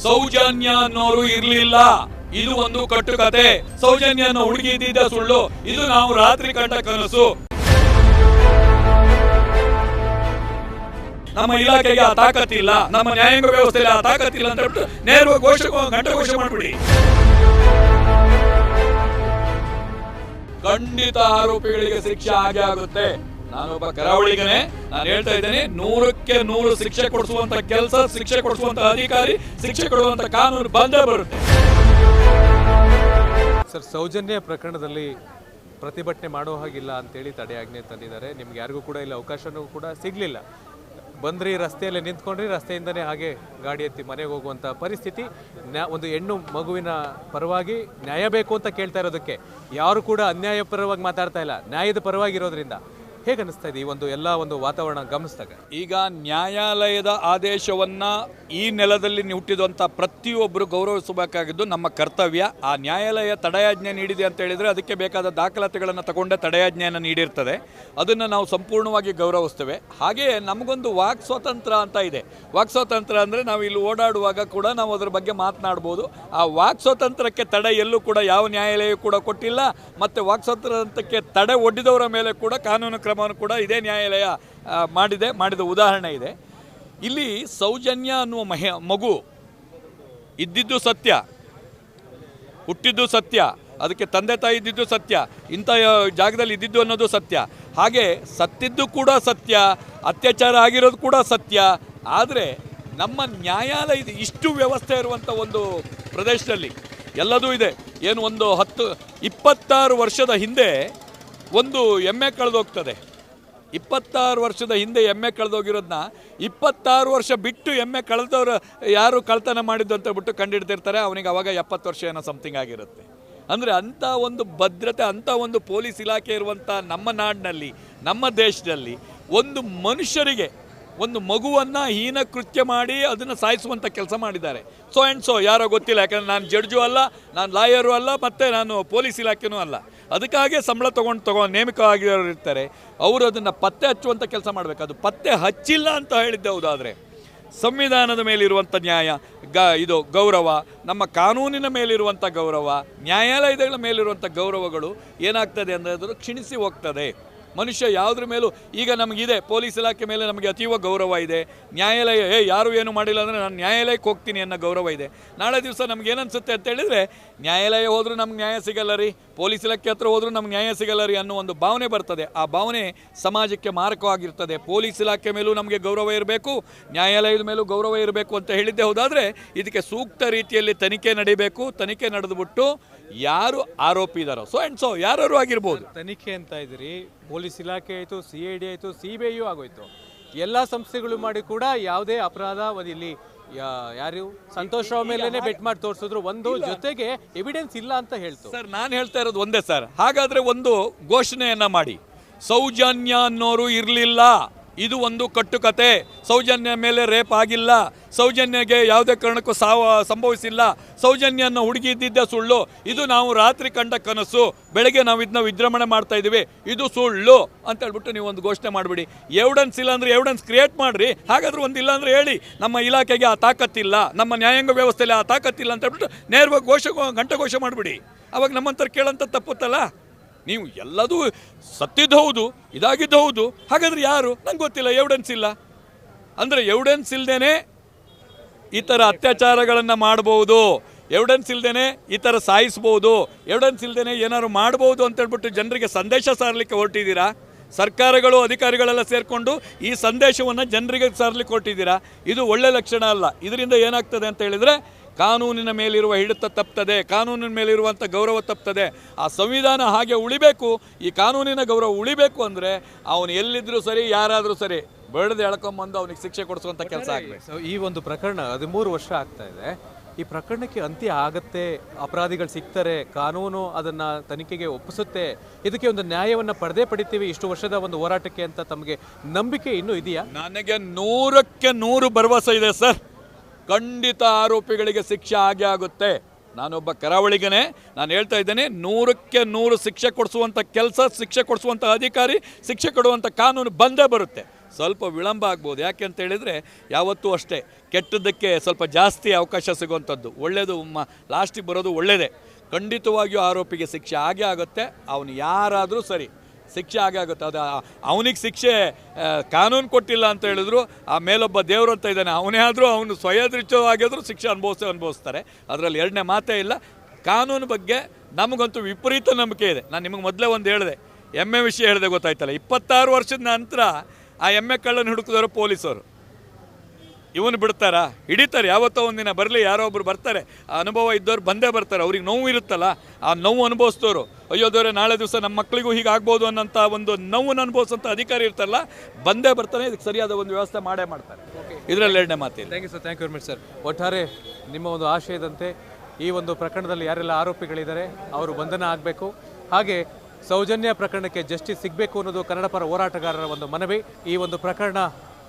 ಸೌಜನ್ಯ ಅನ್ನೋರು ಇರ್ಲಿಲ್ಲ. ಇದು ಒಂದು ಕಟ್ಟುಕತೆ. ಸೌಜನ್ಯ ಅನ್ನೋ ಹುಡುಗಿ ಇದ್ದಿದ್ದ ಸುಳ್ಳು. ಇದು ನಾವು ರಾತ್ರಿ ಕಂಡ ಕನಸು. ನಮ್ಮ ಇಲಾಖೆಗೆ ಆ ತಾಕತ್ತಿಲ್ಲ, ನಮ್ಮ ನ್ಯಾಯಾಂಗ ವ್ಯವಸ್ಥೆಯಲ್ಲಿ ಆ ತಾಕತ್ತಿಲ್ಲ ಅಂತ ಹೇಳ್ಬಿಟ್ಟು ನೇರವಾಗಿ ಘಂಟಘೋಷ ಮಾಡ್ಬಿಡಿ. ಖಂಡಿತ ಆರೋಪಿಗಳಿಗೆ ಶಿಕ್ಷೆ ಆಗೇ ಆಗುತ್ತೆ. ನಾನೊಬ್ಬ ಕರಾವಳಿಗನೇ, ನಾನು ಹೇಳ್ತಾ ಇದ್ದೇನೆ, 100ಕ್ಕೆ 100 ಶಿಕ್ಷೆ ಕೊಡಿಸುವಂತ ಕೆಲಸ, ಶಿಕ್ಷೆ ಕೊಡಿಸುವಂತ ಅಧಿಕಾರಿ, ಶಿಕ್ಷೆ ಕೊಡುವಂತ ಕಾನೂನು ಬಂದೇ ಬರುತ್ತೆ. ಸರ್, ಸೌಜನ್ಯ ಪ್ರಕರಣದಲ್ಲಿ ಪ್ರತಿಭಟನೆ ಮಾಡೋ ಹಾಗಿಲ್ಲ ಅಂತೇಳಿ ತಡೆಯಾಜ್ಞೆ ತಂದಿದ್ದಾರೆ. ನಿಮ್ಗೆ ಯಾರಿಗೂ ಕೂಡ ಇಲ್ಲಿ ಅವಕಾಶನೂ ಕೂಡ ಸಿಗಲಿಲ್ಲ. ಬಂದ್ರಿ, ರಸ್ತೆಯಲ್ಲಿ ನಿಂತ್ಕೊಂಡ್ರಿ, ರಸ್ತೆಯಿಂದನೇ ಹಾಗೆ ಗಾಡಿ ಎತ್ತಿ ಮನೆಗೆ ಹೋಗುವಂಥ ಪರಿಸ್ಥಿತಿ. ಒಂದು ಹೆಣ್ಣು ಮಗುವಿನ ಪರವಾಗಿ ನ್ಯಾಯ ಬೇಕು ಅಂತ ಕೇಳ್ತಾ ಇರೋದಕ್ಕೆ ಯಾರು ಕೂಡ ಅನ್ಯಾಯ ಪರವಾಗಿ ಮಾತಾಡ್ತಾ ಇಲ್ಲ, ನ್ಯಾಯದ ಪರವಾಗಿರೋದ್ರಿಂದ ಹೇಗೆ ಅನಿಸ್ತಾ ಇದೆ ಈ ಒಂದು ವಾತಾವರಣ ಗಮನಿಸಿದಾಗ? ಈಗ ನ್ಯಾಯಾಲಯದ ಆದೇಶವನ್ನ ಈ ನೆಲದಲ್ಲಿ ಹುಟ್ಟಿದಂಥ ಪ್ರತಿಯೊಬ್ಬರು ಗೌರವಿಸಬೇಕಾಗಿದ್ದು ನಮ್ಮ ಕರ್ತವ್ಯ. ಆ ನ್ಯಾಯಾಲಯ ತಡೆಯಾಜ್ಞೆ ನೀಡಿದೆ ಅಂತ ಹೇಳಿದರೆ ಅದಕ್ಕೆ ಬೇಕಾದ ದಾಖಲಾತಿಗಳನ್ನು ತಗೊಂಡೆ ತಡೆಯಾಜ್ಞೆಯನ್ನು ನೀಡಿರ್ತದೆ. ಅದನ್ನು ನಾವು ಸಂಪೂರ್ಣವಾಗಿ ಗೌರವಿಸ್ತೇವೆ. ಹಾಗೆಯೇ ನಮಗೊಂದು ವಾಕ್ ಸ್ವಾತಂತ್ರ್ಯ ಅಂತ ಇದೆ. ವಾಕ್ ಸ್ವಾತಂತ್ರ್ಯ ಅಂದರೆ ನಾವು ಇಲ್ಲಿ ಓಡಾಡುವಾಗ ಕೂಡ ನಾವು ಅದರ ಬಗ್ಗೆ ಮಾತನಾಡ್ಬೋದು. ಆ ವಾಕ್ ಸ್ವಾತಂತ್ರ್ಯಕ್ಕೆ ತಡೆ ಎಲ್ಲೂ ಕೂಡ ಯಾವ ನ್ಯಾಯಾಲಯ ಕೂಡ ಕೊಟ್ಟಿಲ್ಲ. ಮತ್ತು ವಾಕ್ ಸ್ವಾತಂತ್ರ್ಯಕ್ಕೆ ತಡೆ ಒಡ್ಡಿದವರ ಮೇಲೆ ಕೂಡ ಕಾನೂನು ಕ್ರಮವನ್ನು ಕೂಡ ಇದೇ ನ್ಯಾಯಾಲಯ ಮಾಡಿದ ಉದಾಹರಣೆ ಇದೆ. ಇಲ್ಲಿ ಸೌಜನ್ಯ ಅನ್ನುವ ಮಗು ಇದ್ದಿದ್ದು ಸತ್ಯ, ಹುಟ್ಟಿದ್ದು ಸತ್ಯ, ಅದಕ್ಕೆ ತಂದೆ ತಾಯಿ ಇದ್ದಿದ್ದು ಸತ್ಯ, ಇಂಥ ಜಾಗದಲ್ಲಿ ಇದ್ದಿದ್ದು ಅನ್ನೋದು ಸತ್ಯ. ಹಾಗೆ ಸತ್ತಿದ್ದು ಕೂಡ ಸತ್ಯ, ಅತ್ಯಾಚಾರ ಆಗಿರೋದು ಕೂಡ ಸತ್ಯ. ಆದರೆ ನಮ್ಮ ನ್ಯಾಯಾಲಯದ ಇಷ್ಟು ವ್ಯವಸ್ಥೆ ಇರುವಂಥ ಒಂದು ಪ್ರದೇಶದಲ್ಲಿ ಎಲ್ಲದೂ ಇದೆ. ಏನು ಒಂದು 26 ವರ್ಷದ ಹಿಂದೆ ಒಂದು ಎಮ್ಮೆ ಕಳೆದೋಗ್ತದೆ. 26 ವರ್ಷದ ಹಿಂದೆ ಎಮ್ಮೆ ಕಳೆದೋಗಿರೋದನ್ನ 26 ವರ್ಷ ಬಿಟ್ಟು ಎಮ್ಮೆ ಕಳೆದವ್ರು ಯಾರು ಕಳ್ತನ ಮಾಡಿದ್ದು ಅಂತ ಬಿಟ್ಟು ಕಂಡಿಡ್ತಿರ್ತಾರೆ. ಅವನಿಗೆ ಅವಾಗ 70 ವರ್ಷ ಏನೋ ಸಮಥಿಂಗ್ ಆಗಿರುತ್ತೆ. ಅಂದರೆ ಅಂಥ ಒಂದು ಭದ್ರತೆ, ಅಂಥ ಒಂದು ಪೊಲೀಸ್ ಇಲಾಖೆ ಇರುವಂಥ ನಮ್ಮ ನಾಡಿನಲ್ಲಿ, ನಮ್ಮ ದೇಶದಲ್ಲಿ ಒಂದು ಮನುಷ್ಯರಿಗೆ ಒಂದು ಮಗುವನ್ನು ಹೀನ ಕೃತ್ಯ ಮಾಡಿ ಅದನ್ನು ಸಾಯಿಸುವಂಥ ಕೆಲಸ ಮಾಡಿದ್ದಾರೆ. ಸೊ ಯಾರೋ ಗೊತ್ತಿಲ್ಲ, ಯಾಕಂದರೆ ನಾನು ಜಡ್ಜು ಅಲ್ಲ, ನಾನು ಲಾಯರು ಅಲ್ಲ, ಮತ್ತು ನಾನು ಪೊಲೀಸ್ ಇಲಾಖೆನೂ ಅಲ್ಲ. ಅದಕ್ಕಾಗೆ ಸಂಬಳ ತೊಗೊಂಡು ನೇಮಕವಾಗಿರೋರು ಇರ್ತಾರೆ. ಅವರು ಅದನ್ನು ಪತ್ತೆ ಹಚ್ಚುವಂಥ ಕೆಲಸ ಮಾಡಬೇಕು. ಅದು ಪತ್ತೆ ಹಚ್ಚಿಲ್ಲ ಅಂತ ಹೇಳಿದ್ದೆ ಹೌದಾದರೆ ಸಂವಿಧಾನದ ಮೇಲಿರುವಂಥ ನ್ಯಾಯ, ಇದು ಗೌರವ, ನಮ್ಮ ಕಾನೂನಿನ ಮೇಲಿರುವಂಥ ಗೌರವ, ನ್ಯಾಯಾಲಯಗಳ ಮೇಲಿರುವಂಥ ಗೌರವಗಳು ಏನಾಗ್ತದೆ ಅಂದರೆ ಕ್ಷೀಣಿಸಿ ಹೋಗ್ತದೆ. ಮನುಷ್ಯ ಯಾವುದ್ರ ಮೇಲೂ ಈಗ ನಮಗಿದೆ, ಪೊಲೀಸ್ ಇಲಾಖೆ ಮೇಲೆ ನಮಗೆ ಅತೀವ ಗೌರವ ಇದೆ. ನ್ಯಾಯಾಲಯ ಯಾರು ಏನು ಮಾಡಿಲ್ಲ ಅಂದರೆ ನಾನು ನ್ಯಾಯಾಲಯಕ್ಕೆ ಹೋಗ್ತೀನಿ ಅನ್ನೋ ಗೌರವ ಇದೆ. ನಾಳೆ ದಿವಸ ನಮ್ಗೆ ಏನನ್ಸುತ್ತೆ ಅಂತ ಹೇಳಿದರೆ, ನ್ಯಾಯಾಲಯ ಹೋದರೂ ನಮ್ಗೆ ನ್ಯಾಯ ಸಿಗಲ್ಲ ರೀ, ಪೊಲೀಸ್ ಇಲಾಖೆ ಹತ್ರ ಹೋದರೂ ನಮ್ಗೆ ನ್ಯಾಯ ಸಿಗಲ್ಲ ರೀ ಅನ್ನೋ ಒಂದು ಭಾವನೆ ಬರ್ತದೆ. ಆ ಭಾವನೆ ಸಮಾಜಕ್ಕೆ ಮಾರಕವಾಗಿರ್ತದೆ. ಪೊಲೀಸ್ ಇಲಾಖೆ ಮೇಲೂ ನಮಗೆ ಗೌರವ ಇರಬೇಕು, ನ್ಯಾಯಾಲಯದ ಮೇಲೂ ಗೌರವ ಇರಬೇಕು ಅಂತ ಹೇಳಿದ್ದೆ ಹೌದಾದರೆ ಇದಕ್ಕೆ ಸೂಕ್ತ ರೀತಿಯಲ್ಲಿ ತನಿಖೆ ನಡೀಬೇಕು. ತನಿಖೆ ನಡೆದುಬಿಟ್ಟು ಯಾರು ಆರೋಪಿ ಇದ್ದಾರೋ ಸೊ ಯಾರು ಆಗಿರ್ಬೋದು. ತನಿಖೆ ಅಂತ ಇದ್ರಿ, ಪೊಲೀಸ್ ಇಲಾಖೆ ಆಯಿತು, CID ಆಯಿತು, CBI ಆಗೋಯ್ತು, ಎಲ್ಲ ಸಂಸ್ಥೆಗಳು ಮಾಡಿ ಕೂಡ ಯಾವುದೇ ಅಪರಾಧ ಇಲ್ಲಿ ಯಾರು ಸಂತೋಷ್ ರಾವ್ ಮೇಲೇನೆ ಬೆಟ್ ಮಾಡಿ ತೋರಿಸಿದ್ರು. ಒಂದು ಜೊತೆಗೆ ಎವಿಡೆನ್ಸ್ ಇಲ್ಲ ಅಂತ ಹೇಳ್ತು. ಸರ್, ನಾನು ಹೇಳ್ತಾ ಇರೋದು ಒಂದೇ ಸರ್. ಹಾಗಾದರೆ ಒಂದು ಘೋಷಣೆಯನ್ನು ಮಾಡಿ, ಸೌಜನ್ಯ ಅನ್ನೋರು ಇರಲಿಲ್ಲ, ಇದು ಒಂದು ಕಟ್ಟುಕತೆ. ಸೌಜನ್ಯ ಮೇಲೆ ರೇಪ್ ಆಗಿಲ್ಲ, ಸೌಜನ್ಯಗೆ ಯಾವುದೇ ಕಾರಣಕ್ಕೂ ಸಂಭವಿಸಿಲ್ಲ, ಸೌಜನ್ಯ ಅನ್ನೋ ಹುಡುಗಿ ಇದ್ದಿದ್ದ ಸುಳ್ಳು, ಇದು ನಾವು ರಾತ್ರಿ ಕಂಡ ಕನಸು, ಬೆಳಗ್ಗೆ ನಾವು ಇದನ್ನ ವಿಜೃಂಭಣೆ ಮಾಡ್ತಾ ಇದ್ದೀವಿ, ಇದು ಸುಳ್ಳು ಅಂತ ಹೇಳ್ಬಿಟ್ಟು ನೀವು ಒಂದು ಘೋಷಣೆ ಮಾಡಿಬಿಡಿ. ಎವಿಡೆನ್ಸ್ ಇಲ್ಲ ಅಂದರೆ ಎವಿಡೆನ್ಸ್ ಕ್ರಿಯೇಟ್ ಮಾಡಿರಿ. ಹಾಗಾದ್ರೆ ಒಂದಿಲ್ಲ ಅಂದರೆ ಹೇಳಿ ನಮ್ಮ ಇಲಾಖೆಗೆ ಆ ತಾಕತ್ತಿಲ್ಲ, ನಮ್ಮ ನ್ಯಾಯಾಂಗ ವ್ಯವಸ್ಥೆಯಲ್ಲಿ ಆ ತಾಕತ್ತಿಲ್ಲ ಅಂತ ಹೇಳ್ಬಿಟ್ಟು ನೇರವಾಗಿ ಘಂಟಘೋಷ ಮಾಡಿಬಿಡಿ. ಅವಾಗ ನಮ್ಮಂತರ ಕೇಳಂತ ತಪ್ಪುತ್ತಲ್ಲ. ನೀವು ಎಲ್ಲದೂ ಸತ್ತಿದ್ದು ಹೌದು, ಇದಾಗಿದ್ದು ಹೌದು, ಹಾಗಾದ್ರೆ ಯಾರು ನಂಗೆ ಗೊತ್ತಿಲ್ಲ, ಎವಿಡೆನ್ಸ್ ಇಲ್ಲ ಅಂದರೆ ಎವಿಡೆನ್ಸ್ ಇಲ್ಲದೇನೆ ಈ ಥರ ಅತ್ಯಾಚಾರಗಳನ್ನು ಮಾಡ್ಬೋದು, ಎವಿಡೆನ್ಸ್ ಇಲ್ಲದೇನೆ ಈ ಥರ ಸಾಯಿಸ್ಬೋದು, ಎವಿಡೆನ್ಸ್ ಇಲ್ಲದೇನೆ ಏನಾದ್ರು ಮಾಡ್ಬೋದು ಅಂತ ಹೇಳ್ಬಿಟ್ಟು ಜನರಿಗೆ ಸಂದೇಶ ಸಾರಲಿಕ್ಕೆ ಹೊರಟಿದ್ದೀರಾ. ಸರ್ಕಾರಗಳು, ಅಧಿಕಾರಿಗಳೆಲ್ಲ ಸೇರಿಕೊಂಡು ಈ ಸಂದೇಶವನ್ನು ಜನರಿಗೆ ಸಾರಲಿಕ್ಕೆ ಹೊರಟಿದ್ದೀರಾ. ಇದು ಒಳ್ಳೆ ಲಕ್ಷಣ ಅಲ್ಲ. ಇದರಿಂದ ಏನಾಗ್ತದೆ ಅಂತ ಹೇಳಿದರೆ ಕಾನೂನಿನ ಮೇಲಿರುವ ಹಿಡಿತ ತಪ್ತದೆ, ಕಾನೂನಿನ ಮೇಲಿರುವಂಥ ಗೌರವ ತಪ್ತದೆ. ಆ ಸಂವಿಧಾನ ಹಾಗೆ ಉಳಿಬೇಕು. ಈ ಕಾನೂನಿನ ಗೌರವ ಉಳಿಬೇಕು ಅಂದರೆ ಅವನು ಎಲ್ಲಿದ್ದರೂ ಸರಿ, ಯಾರಾದರೂ ಸರಿ, ಬೆಳೆದು ಎಳ್ಕೊಂಬಂದು ಅವನಿಗೆ ಶಿಕ್ಷೆ ಕೊಡಿಸುವಂಥ ಕೆಲಸ ಆಗಬೇಕು. ಈ ಒಂದು ಪ್ರಕರಣ 13 ವರ್ಷ ಆಗ್ತಾ ಇದೆ. ಈ ಪ್ರಕರಣಕ್ಕೆ ಅಂತ್ಯ ಆಗತ್ತೆ, ಅಪರಾಧಿಗಳು ಸಿಗ್ತಾರೆ, ಕಾನೂನು ಅದನ್ನು ತನಿಖೆಗೆ ಒಪ್ಪಿಸುತ್ತೆ, ಇದಕ್ಕೆ ಒಂದು ನ್ಯಾಯವನ್ನು ಪಡಿತೀವಿ ಇಷ್ಟು ವರ್ಷದ ಒಂದು ಹೋರಾಟಕ್ಕೆ ಅಂತ ತಮಗೆ ನಂಬಿಕೆ ಇನ್ನೂ ಇದೆಯಾ? ನನಗೆ 100ಕ್ಕೆ 100 ಭರವಸೆ ಇದೆ ಸರ್. ಖಂಡಿತ ಆರೋಪಿಗಳಿಗೆ ಶಿಕ್ಷೆ ಆಗೇ ಆಗುತ್ತೆ. ನಾನೊಬ್ಬ ಕರಾವಳಿಗನೇ, ನಾನು ಹೇಳ್ತಾ ಇದ್ದೇನೆ, 100ಕ್ಕೆ 100 ಶಿಕ್ಷೆ ಕೊಡಿಸುವಂಥ ಕೆಲಸ, ಶಿಕ್ಷೆ ಕೊಡಿಸುವಂಥ ಅಧಿಕಾರಿ, ಶಿಕ್ಷೆ ಕೊಡುವಂಥ ಕಾನೂನು ಬಂದೇ ಬರುತ್ತೆ. ಸ್ವಲ್ಪ ವಿಳಂಬ ಆಗ್ಬೋದು. ಯಾಕೆ ಅಂತ ಹೇಳಿದರೆ ಯಾವತ್ತೂ ಅಷ್ಟೇ ಕೆಟ್ಟದ್ದಕ್ಕೆ ಸ್ವಲ್ಪ ಜಾಸ್ತಿ ಅವಕಾಶ ಸಿಗುವಂಥದ್ದು. ಒಳ್ಳೆಯದು ಲಾಸ್ಟಿಗೆ ಬರೋದು ಒಳ್ಳೆಯದೇ. ಖಂಡಿತವಾಗಿಯೂ ಆರೋಪಿಗೆ ಶಿಕ್ಷೆ ಆಗೇ ಆಗುತ್ತೆ. ಅವನು ಯಾರಾದರೂ ಸರಿ ಶಿಕ್ಷೆ ಆಗೇ ಆಗುತ್ತೆ. ಅದು ಅವನಿಗೆ ಶಿಕ್ಷೆ ಕಾನೂನು ಕೊಟ್ಟಿಲ್ಲ ಅಂತ ಹೇಳಿದ್ರು, ಆ ಮೇಲೊಬ್ಬ ದೇವರು ಅಂತ ಇದ್ದಾನೆ, ಅವನೇ ಆದರೂ ಅವನು ಸ್ವಯದೃಚ್ಛವಾಗಿದ್ರೂ ಶಿಕ್ಷೆ ಅನುಭವಿಸ್ತಾರೆ. ಅದರಲ್ಲಿ ಎರಡನೇ ಮಾತೇ ಇಲ್ಲ. ಕಾನೂನು ಬಗ್ಗೆ ನಮಗಂತೂ ವಿಪರೀತ ನಂಬಿಕೆ ಇದೆ. ನಾನು ನಿಮಗೆ ಮೊದಲೇ ಒಂದು ಹೇಳಿದೆ, ಎಮ್ಮೆ ವಿಷಯ ಹೇಳಿದೆ, ಗೊತ್ತಾಯ್ತಲ್ಲ. 26 ವರ್ಷದ ನಂತರ ಆ ಎಮ್ಮೆ ಕಳ್ಳನ್ನು ಹುಡುಕಿದವರು ಪೊಲೀಸರು. ಇವನು ಬಿಡ್ತಾರಾ? ಹಿಡಿತಾರೆ. ಯಾವತ್ತೋ ಒಂದಿನ ಬರಲಿ, ಯಾರೋ ಒಬ್ರು ಬರ್ತಾರೆ, ಆ ಅನುಭವ ಇದ್ದವ್ರು ಬಂದೇ ಬರ್ತಾರೆ. ಅವ್ರಿಗೆ ನೋವು ಇರುತ್ತಲ್ಲ, ಆ ನೋವು ಅನುಭವಿಸ್ತವ್ರು, ಅಯ್ಯೋ ದೇವರೇ ನಾಳೆ ದಿವಸ ನಮ್ಮ ಮಕ್ಕಳಿಗೂ ಹೀಗಾಗ್ಬೋದು ಅನ್ನೋಂಥ ಒಂದು ನೋವನ್ನು ಅನುಭವಿಸೋಂಥ ಅಧಿಕಾರಿ ಇರ್ತಾರಲ್ಲ, ಬಂದೇ ಬರ್ತಾನೆ. ಇದಕ್ಕೆ ಸರಿಯಾದ ಒಂದು ವ್ಯವಸ್ಥೆ ಮಾಡೇ ಮಾಡ್ತಾರೆ. ಇದರಲ್ಲಿ ಎರಡನೇ ಮಾತಿಲ್ಲ. Thank you sir, thank you very much sir. ಒಟ್ಟಾರೆ ನಿಮ್ಮ ಒಂದು ಆಶಯದಂತೆ ಈ ಒಂದು ಪ್ರಕರಣದಲ್ಲಿ ಯಾರೆಲ್ಲ ಆರೋಪಿಗಳಿದ್ದಾರೆ ಅವರು ಬಂಧನ ಆಗಬೇಕು, ಹಾಗೆ ಸೌಜನ್ಯ ಪ್ರಕರಣಕ್ಕೆ ಜಸ್ಟಿಸ್ ಸಿಗಬೇಕು ಅನ್ನೋದು ಕನ್ನಡ ಪರ ಹೋರಾಟಗಾರರ ಒಂದು ಮನವಿ. ಈ ಒಂದು ಪ್ರಕರಣ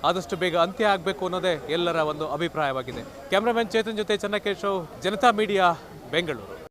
ಆದಷ್ಟು ಬೇಗ ಅಂತ್ಯ ಆಗಬೇಕು ಅನ್ನೋದೇ ಎಲ್ಲರ ಒಂದು ಅಭಿಪ್ರಾಯವಾಗಿದೆ. ಕ್ಯಾಮ್ರಾಮನ್ ಚೇತನ್ ಜೊತೆ ಚನ್ನಕೇಶವ್, ಜನತಾ ಮೀಡಿಯಾ, ಬೆಂಗಳೂರು.